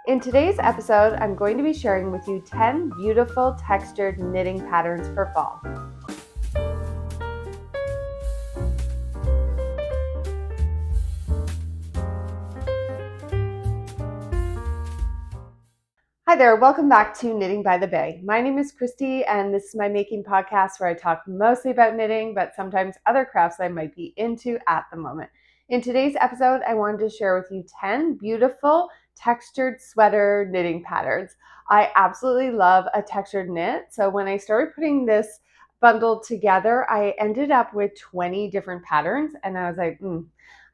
In today's episode, I'm going to be sharing with you 10 beautiful textured knitting patterns for fall. Hi there, welcome back to Knitting by the Bay. My name is Christy, and this is my making podcast where I talk mostly about knitting, but sometimes other crafts I might be into at the moment. In today's episode, I wanted to share with you 10 beautiful textured sweater knitting patterns. I absolutely love a textured knit, so when I started putting this bundle together, I ended up with 20 different patterns, and I was like,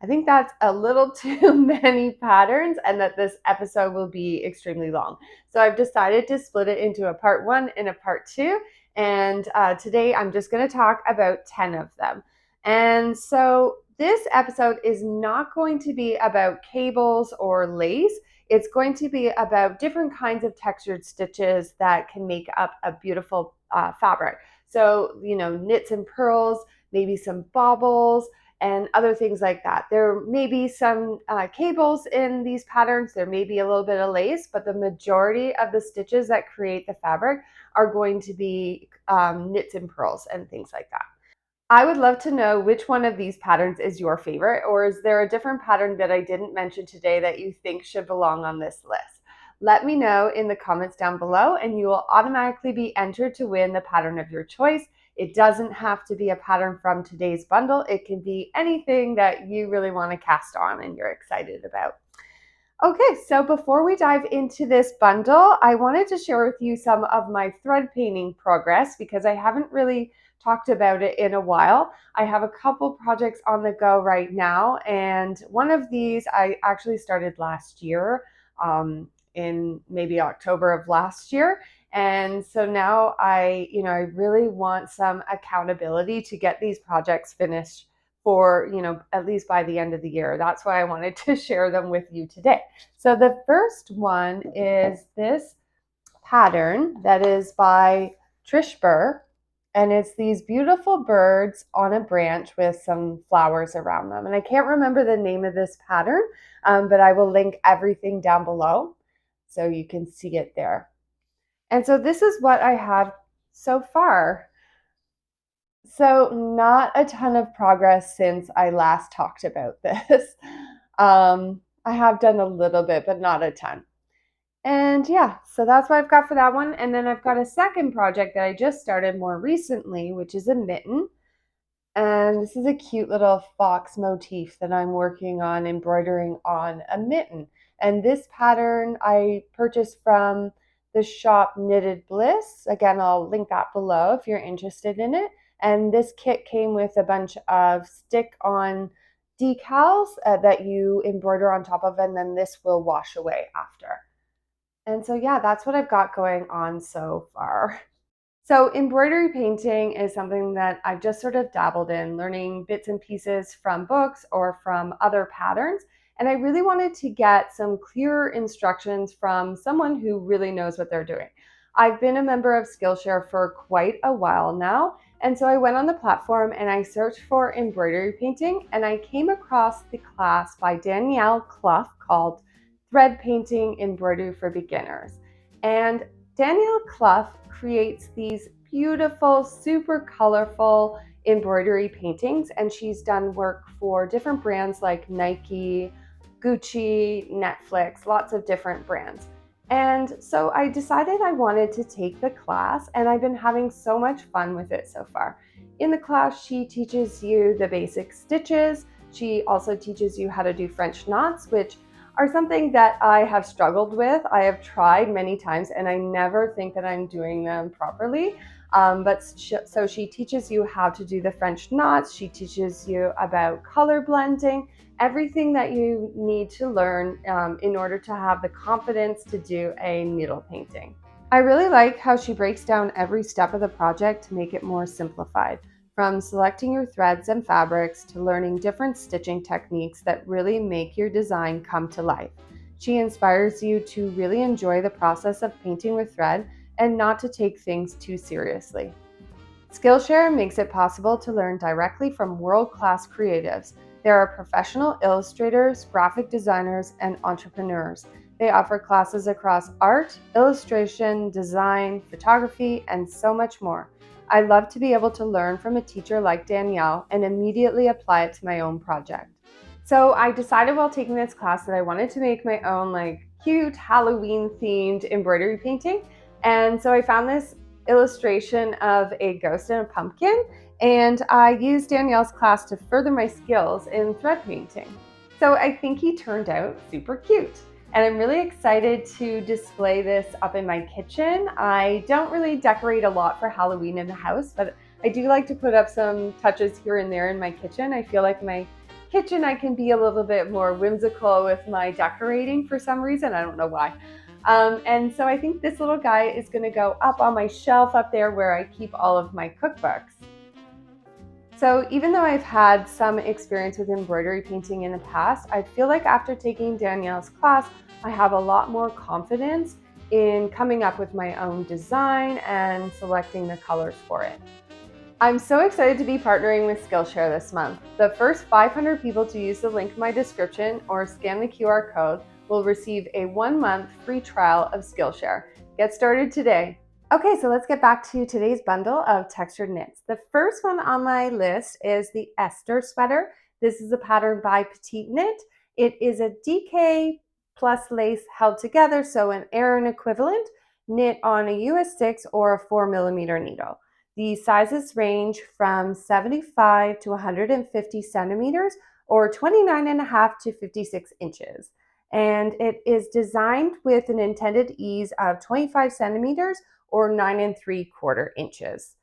I think that's a little too many patterns, and that this episode will be extremely long. So I've decided to split it into a part 1 and a part 2. And today I'm just going to talk about 10 of them. And so this episode is not going to be about cables or lace. It's going to be about different kinds of textured stitches that can make up a beautiful fabric. So, knits and pearls, maybe some baubles, and other things like that. There may be some cables in these patterns, there may be a little bit of lace, but the majority of the stitches that create the fabric are going to be knits and pearls and things like that. I would love to know which one of these patterns is your favorite, or is there a different pattern that I didn't mention today that you think should belong on this list? Let me know in the comments down below, and you will automatically be entered to win the pattern of your choice. It doesn't have to be a pattern from today's bundle. It can be anything that you really want to cast on and you're excited about. Okay, so before we dive into this bundle, I wanted to share with you some of my thread painting progress because I haven't really talked about it in a while. I have a couple projects on the go right now, and one of these I actually started last year, in maybe October of last year. And so now I really want some accountability to get these projects finished for, at least by the end of the year. That's why I wanted to share them with you today. So the first one is this pattern that is by Trish Burr, and it's these beautiful birds on a branch with some flowers around them. And I can't remember the name of this pattern, but I will link everything down below so you can see it there. And so this is what I have so far. So not a ton of progress since I last talked about this. I have done a little bit, but not a ton. And yeah, so that's what I've got for that one. And then I've got a second project that I just started more recently, which is a mitten. And this is a cute little fox motif that I'm working on embroidering on a mitten. And this pattern I purchased from the shop Knitted Bliss. Again, I'll link that below if you're interested in it. And this kit came with a bunch of stick-on decals that you embroider on top of, and then this will wash away after. And so yeah, that's what I've got going on so far. So embroidery painting is something that I've just sort of dabbled in, learning bits and pieces from books or from other patterns. And I really wanted to get some clearer instructions from someone who really knows what they're doing. I've been a member of Skillshare for quite a while now. And so I went on the platform and I searched for embroidery painting, and I came across the class by Danielle Clough called Thread Painting Embroidery for Beginners. And Danielle Clough creates these beautiful, super colorful embroidery paintings, and she's done work for different brands like Nike, Gucci, Netflix, lots of different brands. And so I decided I wanted to take the class, and I've been having so much fun with it so far. In the class, she teaches you the basic stitches. She also teaches you how to do French knots, which are something that I have struggled with. I have tried many times and I never think that I'm doing them properly. So she teaches you how to do the French knots. She teaches you about color blending, everything that you need to learn in order to have the confidence to do a needle painting. I really like how she breaks down every step of the project to make it more simplified. From selecting your threads and fabrics to learning different stitching techniques that really make your design come to life. She inspires you to really enjoy the process of painting with thread and not to take things too seriously. Skillshare makes it possible to learn directly from world-class creatives. There are professional illustrators, graphic designers, and entrepreneurs. They offer classes across art, illustration, design, photography, and so much more. I love to be able to learn from a teacher like Danielle and immediately apply it to my own project. So I decided while taking this class that I wanted to make my own cute Halloween themed embroidery painting. And so I found this illustration of a ghost and a pumpkin, and I used Danielle's class to further my skills in thread painting. So I think he turned out super cute. And I'm really excited to display this up in my kitchen. I don't really decorate a lot for Halloween in the house, but I do like to put up some touches here and there in my kitchen. I feel like my kitchen I can be a little bit more whimsical with my decorating for some reason. I don't know why. And so I think this little guy is going to go up on my shelf up there where I keep all of my cookbooks. So even though I've had some experience with embroidery painting in the past, I feel like after taking Danielle's class, I have a lot more confidence in coming up with my own design and selecting the colors for it. I'm so excited to be partnering with Skillshare this month. The first 500 people to use the link in my description or scan the QR code will receive a 1-month free trial of Skillshare. Get started today. Okay, so let's get back to today's bundle of textured knits. The first one on my list is the Esther sweater. This is a pattern by Petite Knit. It is a DK plus lace held together, so an Aran equivalent, knit on a US 6 or a 4mm needle. The sizes range from 75 to 150 centimeters or 29.5 to 56 inches. And it is designed with an intended ease of 25 centimeters or 9 3/4 inches.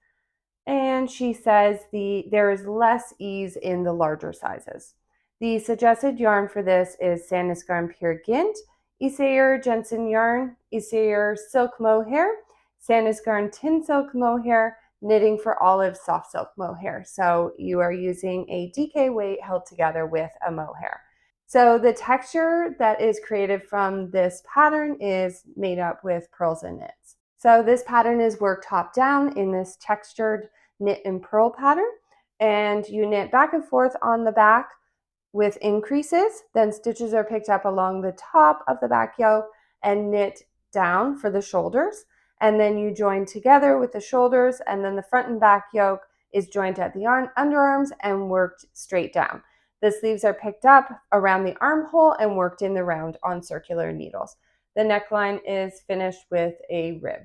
And she says there is less ease in the larger sizes. The suggested yarn for this is Sandnesgarn Pure Gint, Isager Jensen yarn, Isager silk mohair, Sandnesgarn tin silk mohair, knitting for olive soft silk mohair. So you are using a DK weight held together with a mohair. So the texture that is created from this pattern is made up with pearls and knits. So this pattern is worked top down in this textured knit and purl pattern, and you knit back and forth on the back with increases, then stitches are picked up along the top of the back yoke and knit down for the shoulders, and then you join together with the shoulders, and then the front and back yoke is joined at the underarms and worked straight down. The sleeves are picked up around the armhole and worked in the round on circular needles. The neckline is finished with a rib.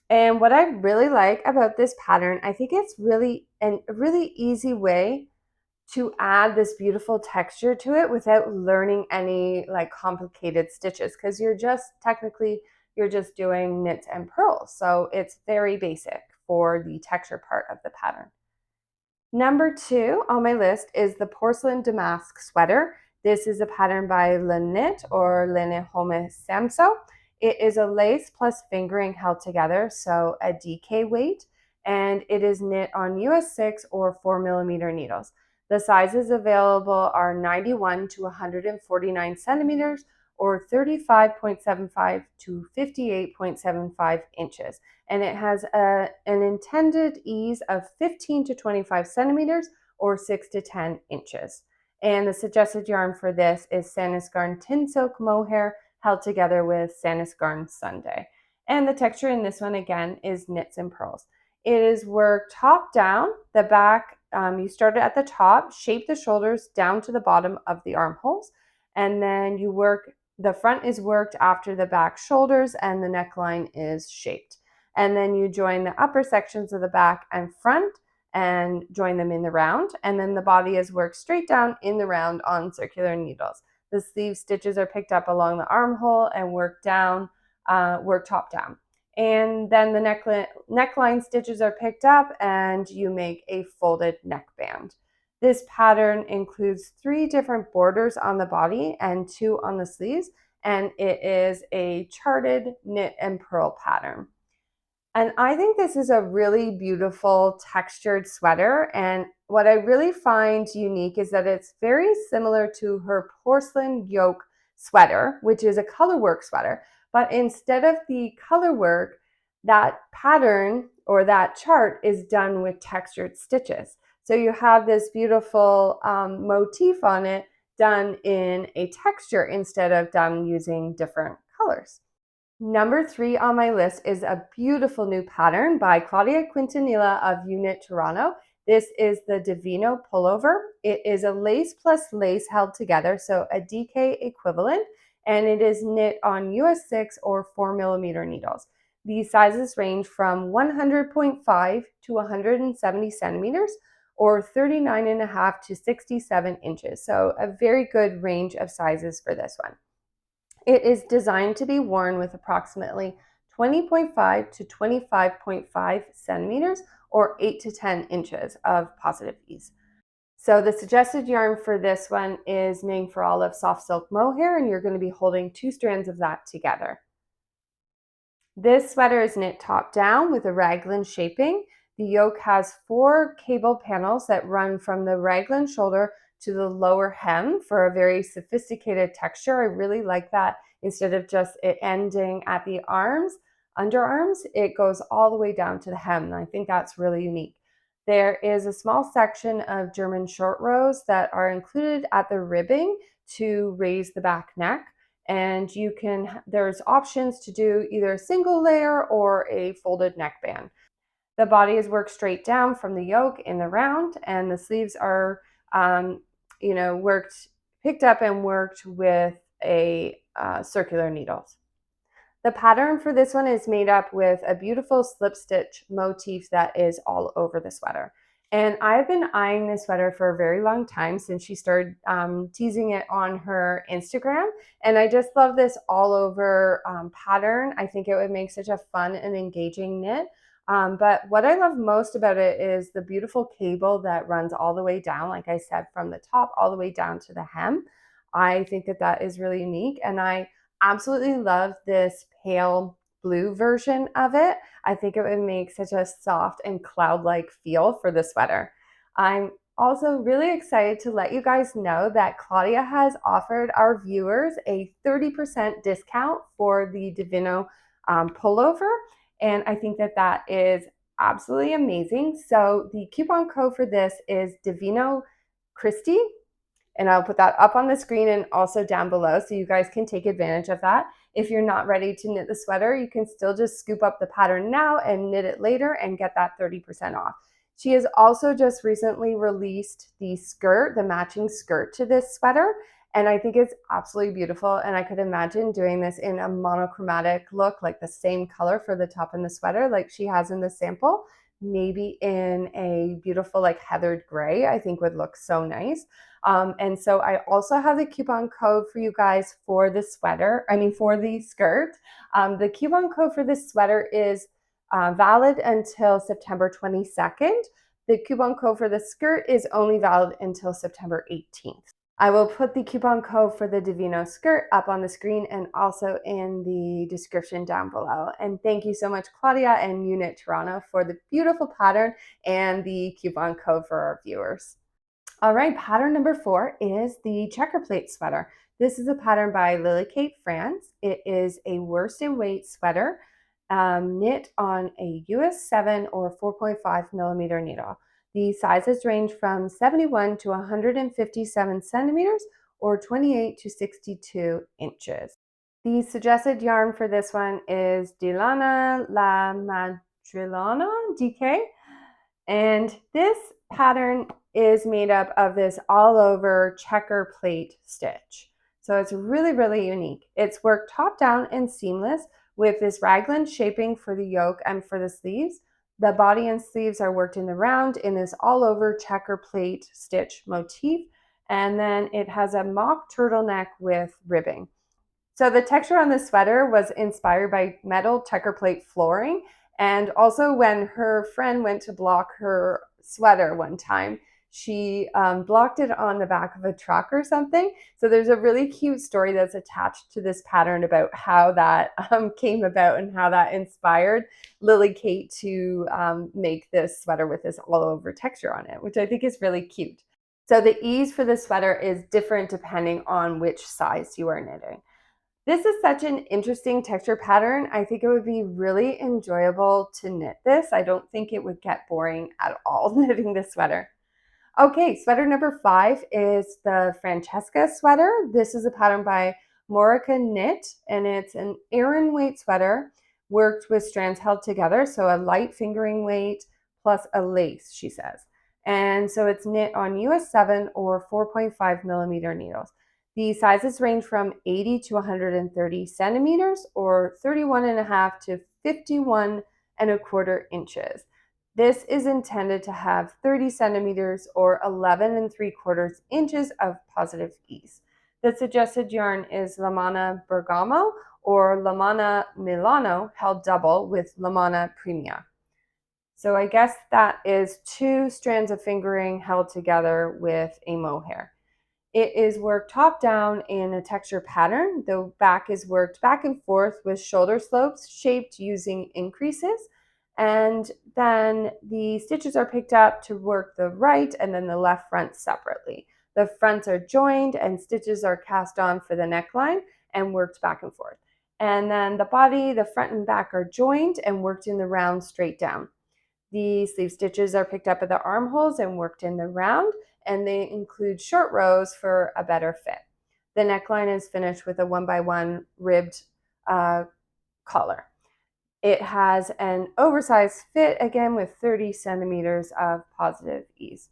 And what I really like about this pattern, I think it's really a really easy way to add this beautiful texture to it without learning any complicated stitches, because you're just doing knits and purls. So it's very basic for the texture part of the pattern. Number 2 on my list is the Porcelain Damask sweater. This is a pattern by Knit or Lene Home Samso. It is a lace plus fingering held together, so a DK weight, and it is knit on US 6 or 4mm needles. The sizes available are 91 to 149 centimeters or 35.75 to 58.75 inches. And it has an intended ease of 15 to 25 centimeters or 6 to 10 inches. And the suggested yarn for this is Sandnesgarn tin silk mohair held together with Sandnesgarn Sunday. And the texture in this one again is knits and purls. It is worked top down. The back, you start at the top, shape the shoulders down to the bottom of the armholes, and then you work, the front is worked after the back shoulders, and the neckline is shaped. And then you join the upper sections of the back and front and join them in the round, and then the body is worked straight down in the round on circular needles. The sleeve stitches are picked up along the armhole and worked top down. And then the neckline stitches are picked up and you make a folded neckband. This pattern includes 3 different borders on the body and 2 on the sleeves, and it is a charted knit and purl pattern. And I think this is a really beautiful textured sweater, and what I really find unique is that it's very similar to her porcelain yoke sweater, which is a colorwork sweater. But instead of the color work, that pattern or that chart is done with textured stitches. So you have this beautiful motif on it done in a texture instead of done using different colors. Number 3 on my list is a beautiful new pattern by Claudia Quintanilla of Unit Toronto. This is the Divino pullover. It is a lace plus lace held together, so a DK equivalent, and it is knit on US 6 or 4mm needles. These sizes range from 100.5 to 170 centimeters or 39.5 to 67 inches. So a very good range of sizes for this one. It is designed to be worn with approximately 20.5 to 25.5 centimeters or 8 to 10 inches of positive ease. So the suggested yarn for this one is Knitting for Olive soft silk mohair, and you're going to be holding 2 strands of that together. This sweater is knit top down with a raglan shaping. The yoke has 4 cable panels that run from the raglan shoulder to the lower hem for a very sophisticated texture. I really like that. Instead of just it ending at the arms, underarms, it goes all the way down to the hem, and I think that's really unique. There is a small section of German short rows that are included at the ribbing to raise the back neck. And there's options to do either a single layer or a folded neckband. The body is worked straight down from the yoke in the round, and the sleeves are, picked up and worked with a circular needles. The pattern for this one is made up with a beautiful slip stitch motif that is all over the sweater. And I've been eyeing this sweater for a very long time, since she started teasing it on her Instagram. And I just love this all over pattern. I think it would make such a fun and engaging knit. But what I love most about it is the beautiful cable that runs all the way down, like I said, from the top all the way down to the hem. I think that that is really unique, and I absolutely love this pale blue version of it. I think it would make such a soft and cloud-like feel for the sweater. I'm also really excited to let you guys know that Claudia has offered our viewers a 30% discount for the Divino pullover, and I think that that is absolutely amazing. So the coupon code for this is Divino Christie, and I'll put that up on the screen and also down below so you guys can take advantage of that. If you're not ready to knit the sweater, you can still just scoop up the pattern now and knit it later and get that 30% off. She has also just recently released the skirt, the matching skirt to this sweater, and I think it's absolutely beautiful, and I could imagine doing this in a monochromatic look, like the same color for the top and the sweater like she has in the sample. Maybe in a beautiful like heathered gray, I think would look so nice. And so I also have the coupon code for you guys for the for the skirt. The coupon code for this sweater is valid until September 22nd. The coupon code for the skirt is only valid until September 18th. I will put the coupon code for the Divino skirt up on the screen and also in the description down below. And thank you so much, Claudia and Unit Toronto, for the beautiful pattern and the coupon code for our viewers. All right, pattern number 4 is the checker plate sweater. This is a pattern by Lily Kate France. It is a worsted weight sweater knit on a US 7 or 4.5mm needle. The sizes range from 71 to 157 centimeters or 28 to 62 inches. The suggested yarn for this one is Dilana La Madrilana DK, and this pattern is made up of this all over checker plate stitch. So it's really, really unique. It's worked top down and seamless with this raglan shaping for the yoke and for the sleeves. The body and sleeves are worked in the round in this all over checker plate stitch motif. And then it has a mock turtleneck with ribbing. So the texture on this sweater was inspired by metal checker plate flooring. And also when her friend went to block her sweater one time, she blocked it on the back of a truck or something. So there's a really cute story that's attached to this pattern about how that came about and how that inspired Lily Kate to make this sweater with this all over texture on it, which I think is really cute. So the ease for the sweater is different depending on which size you are knitting. This is such an interesting texture pattern. I think it would be really enjoyable to knit this. I don't think it would get boring at all knitting this sweater. Okay, sweater number 5 is the Francesca sweater. This is a pattern by Morica Knit, and it's an Aran weight sweater worked with strands held together, so a light fingering weight plus a lace, she says. And so it's knit on US 7 or 4.5 millimeter needles. The sizes range from 80 to 130 centimeters or 31 and a half to 51 and a quarter inches. This is intended to have 30 centimeters or 11 and 3/4 inches of positive ease. The suggested yarn is Lamana Bergamo or Lamana Milano held double with Lamana Premia. So I guess that is 2 strands of fingering held together with a mohair. It is worked top down in a texture pattern. The back is worked back and forth with shoulder slopes shaped using increases. And then the stitches are picked up to work the right and then the left front separately. The fronts are joined and stitches are cast on for the neckline and worked back and forth. And then the body, the front and back are joined and worked in the round straight down. The sleeve stitches are picked up at the armholes and worked in the round, and they include short rows for a better fit. The neckline is finished with a 1x1 ribbed collar. It has an oversized fit, again with 30 centimeters of positive ease.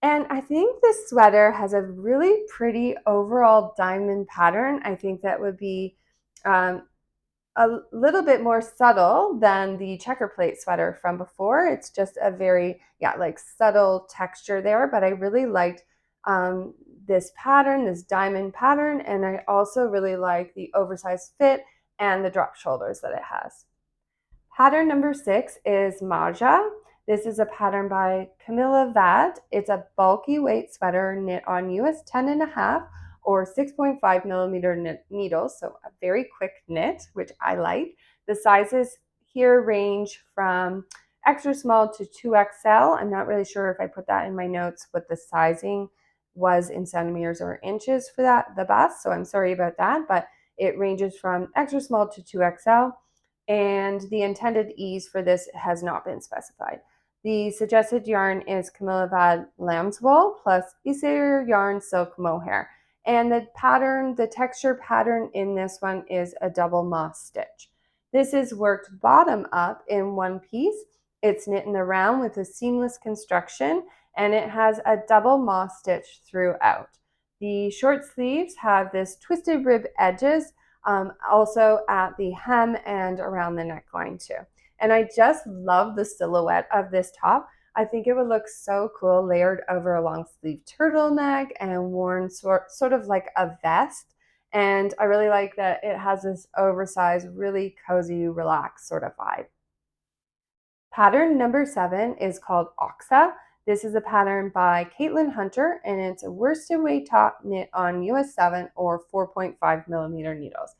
And I think this sweater has a really pretty overall diamond pattern. I think that would be a little bit more subtle than the checker plate sweater from before. It's just a very, like subtle texture there, but I really liked this pattern, this diamond pattern, and I also really like the oversized fit and the drop shoulders that it has. Pattern number 6 is Maja. This is a pattern by Camilla Vad. It's a bulky weight sweater knit on US 10 and a half or 6.5 millimeter needles, so a very quick knit, which I like. The sizes here range from extra small to 2XL. I'm not really sure if I put that in my notes what the sizing was in centimeters or inches for that, the bust, so I'm sorry about that, but it ranges from extra small to 2XL, and the intended ease for this has not been specified. The suggested yarn is Camilla Vad lamb's wool plus Isair yarn silk mohair. And the pattern, the texture pattern in this one is a double moss stitch. This is worked bottom up in one piece. It's knit in the round with a seamless construction, and it has a double moss stitch throughout. The short sleeves have this twisted rib edges, also at the hem and around the neckline too. And I just love the silhouette of this top. I think it would look so cool layered over a long sleeve turtleneck and worn sort of like a vest. And I really like that it has this oversized, really cozy, relaxed sort of vibe. Pattern number 7 is called Oxa. This is a pattern by Caitlin Hunter, and it's a worsted weight top knit on US 7 or 4.5 millimeter needles.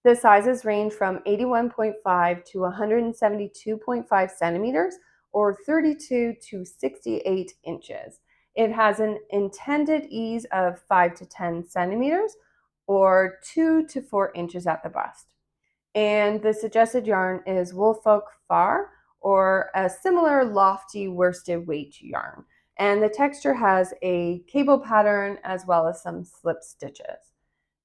The sizes range from 81.5 to 172.5 centimeters or 32 to 68 inches. It has an intended ease of 5 to 10 centimeters or 2 to 4 inches at the bust. And the suggested yarn is Woolfolk Far or a similar lofty worsted weight yarn. And the texture has a cable pattern as well as some slip stitches.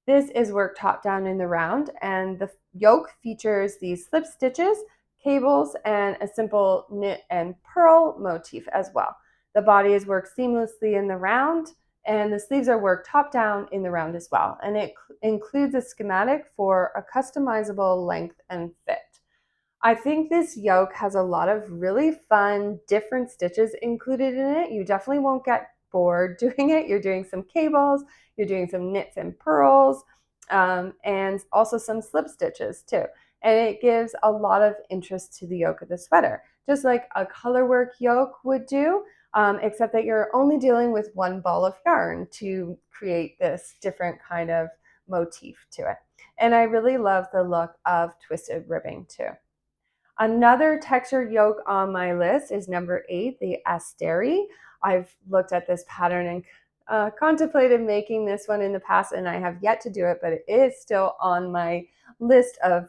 This is worked top down in the round, and the yoke features these slip stitches, cables, and a simple knit and purl motif as well. The body is worked seamlessly in the round, and the sleeves are worked top down in the round as well. And it includes a schematic for a customizable length and fit. I think this yoke has a lot of really fun, different stitches included in it. You definitely won't get bored doing it. You're doing some cables, you're doing some knits and purls, and also some slip stitches too. And it gives a lot of interest to the yoke of the sweater, just like a colorwork yoke would do, except that you're only dealing with one ball of yarn to create this different kind of motif to it. And I really love the look of twisted ribbing too. Another textured yoke on my list is number 8, the Asteri. I've looked at this pattern and contemplated making this one in the past, and I have yet to do it, but it is still on my list of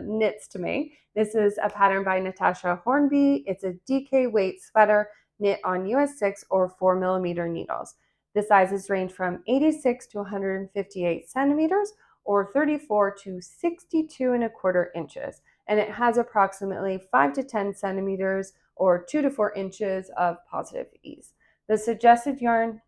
knits to make. This is a pattern by Natasha Hornby. It's a DK weight sweater knit on US 6 or 4mm needles. The sizes range from 86 to 158 centimeters or 34 to 62 and a quarter inches. And it has approximately 5 to 10 centimeters or 2 to 4 inches of positive ease. The suggested yarn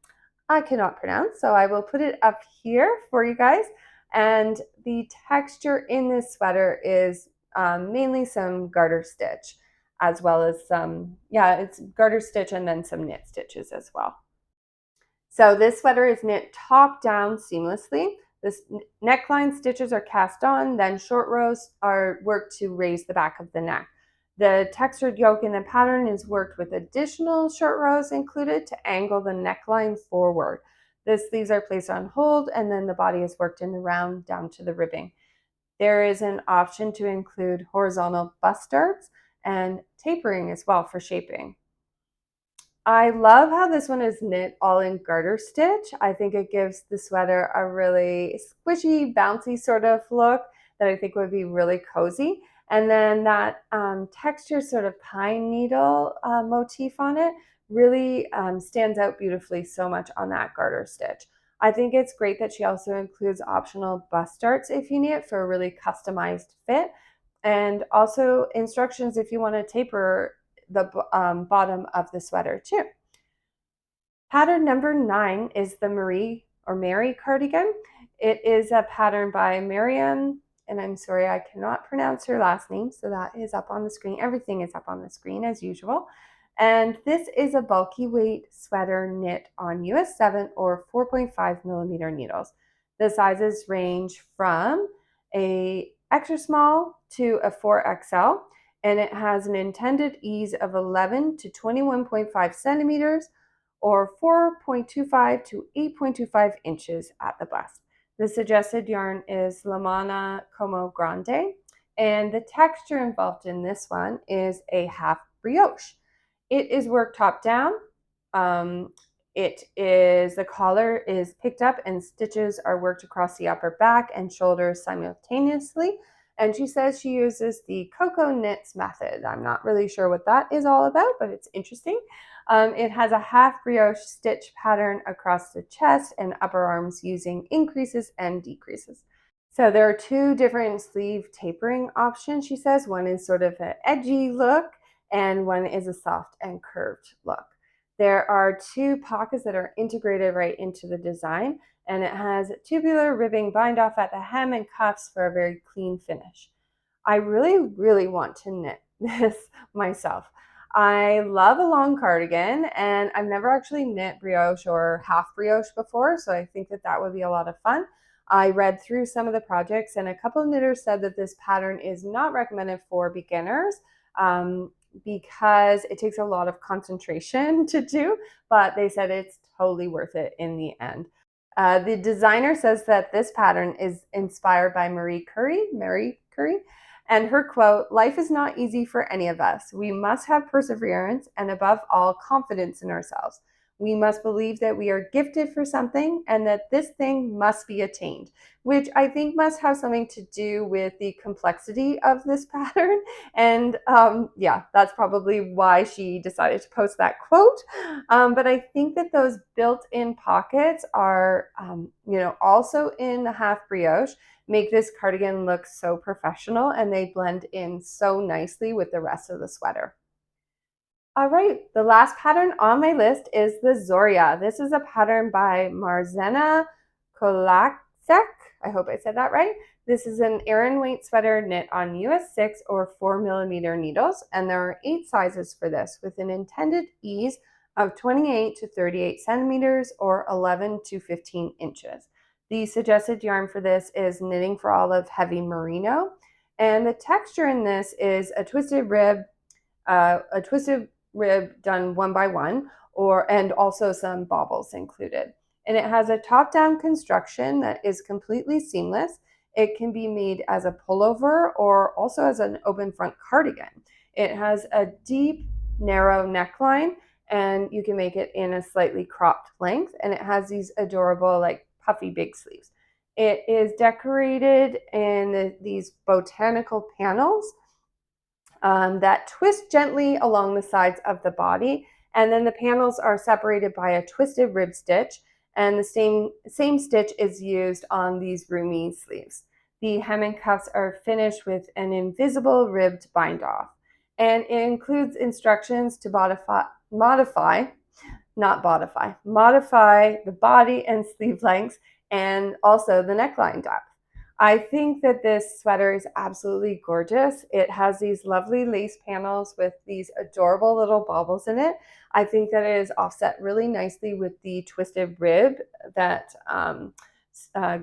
I cannot pronounce, so I will put it up here for you guys. And the texture in this sweater is mainly some garter stitch, as well as some, it's garter stitch and then some knit stitches as well. So this sweater is knit top down seamlessly. This neckline stitches are cast on, then short rows are worked to raise the back of the neck. The textured yoke in the pattern is worked with additional short rows included to angle the neckline forward. The sleeves are placed on hold and then the body is worked in the round down to the ribbing. There is an option to include horizontal bust darts and tapering as well for shaping. I love how this one is knit all in garter stitch. I think it gives the sweater a really squishy, bouncy sort of look that I think would be really cozy. And then that texture sort of pine needle motif on it really stands out beautifully so much on that garter stitch. I think it's great that she also includes optional bust darts if you need it for a really customized fit, and also instructions if you want to taper the bottom of the sweater too. Pattern number 9 is the Mary cardigan. It is a pattern by Miriam, and I'm sorry I cannot pronounce her last name, so that is up on the screen. Everything is up on the screen as usual. And this is a bulky weight sweater knit on US 7 or 4.5mm needles. The sizes range from a extra small to a 4XL, and it has an intended ease of 11 to 21.5 centimeters or 4.25 to 8.25 inches at the bust. The suggested yarn is Lamana Como Grande, and the texture involved in this one is a half brioche. It is worked top down. The collar is picked up and stitches are worked across the upper back and shoulders simultaneously. And she says she uses the Cocoa Knits method. I'm not really sure what that is all about, but it's interesting. It has a half brioche stitch pattern across the chest and upper arms using increases and decreases. So there are 2 different sleeve tapering options, she says. One is sort of an edgy look and one is a soft and curved look. There are 2 pockets that are integrated right into the design, and it has tubular ribbing bind off at the hem and cuffs for a very clean finish. I really want to knit this myself. I love a long cardigan, and I've never actually knit brioche or half brioche before, so I think that that would be a lot of fun. I read through some of the projects, and a couple of knitters said that this pattern is not recommended for beginners because it takes a lot of concentration to do, but they said it's totally worth it in the end. The designer says that this pattern is inspired by Marie Curie, and her quote, "Life is not easy for any of us. We must have perseverance and above all, confidence in ourselves. We must believe that we are gifted for something and that this thing must be attained," which I think must have something to do with the complexity of this pattern. And that's probably why she decided to post that quote. But I think that those built-in pockets are, also in the half brioche, make this cardigan look so professional, and they blend in so nicely with the rest of the sweater. All right, the last pattern on my list is the Zoria. This is a pattern by Marzena Kolacek. I hope I said that right. This is an Aran weight sweater knit on US 6 or 4mm needles, and there are 8 sizes for this with an intended ease of 28 to 38 centimeters or 11 to 15 inches. The suggested yarn for this is Knitting for Olive Heavy Merino, and the texture in this is a twisted rib done 1 by 1, and also some baubles included. And it has a top-down construction that is completely seamless. It can be made as a pullover or also as an open front cardigan. It has a deep, narrow neckline, and you can make it in a slightly cropped length, and it has these adorable, like, puffy big sleeves. It is decorated in these botanical panels that twist gently along the sides of the body, And then the panels are separated by a twisted rib stitch, and the same stitch is used on these roomy sleeves. The hem and cuffs are finished with an invisible ribbed bind off, and it includes instructions to modify the body and sleeve lengths and also the neckline depth. I think that this sweater is absolutely gorgeous. It has these lovely lace panels with these adorable little baubles in it. I think that it is offset really nicely with the twisted rib that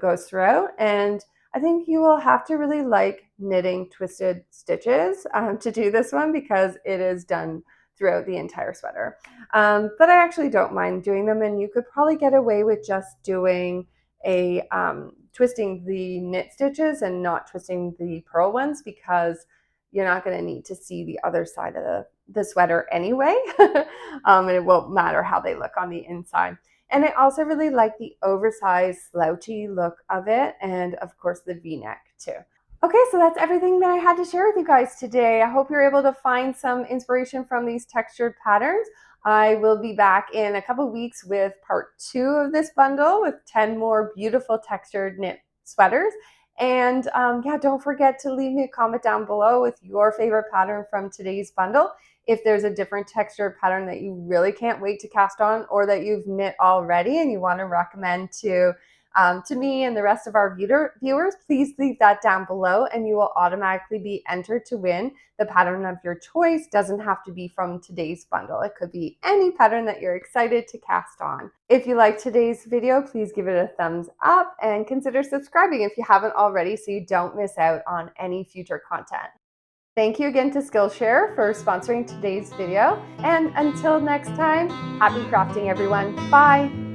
goes throughout. And I think you will have to really like knitting twisted stitches to do this one because it is done throughout the entire sweater. But I actually don't mind doing them, and you could probably get away with just doing a twisting the knit stitches and not twisting the purl ones because you're not going to need to see the other side of the sweater anyway. And it won't matter how they look on the inside. And I also really like the oversized slouchy look of it, and of course the v-neck too. Okay, so that's everything that I had to share with you guys today. I hope you're able to find some inspiration from these textured patterns. I will be back in a couple weeks with part 2 of this bundle with 10 more beautiful textured knit sweaters. And yeah, don't forget to leave me a comment down below with your favorite pattern from today's bundle. If there's a different textured pattern that you really can't wait to cast on, or that you've knit already and you want to recommend to me and the rest of our viewers, please leave that down below and you will automatically be entered to win the pattern of your choice. Doesn't have to be from today's bundle. It could be any pattern that you're excited to cast on. If you liked today's video, please give it a thumbs up and consider subscribing if you haven't already so you don't miss out on any future content. Thank you again to Skillshare for sponsoring today's video. And until next time, happy crafting everyone. Bye.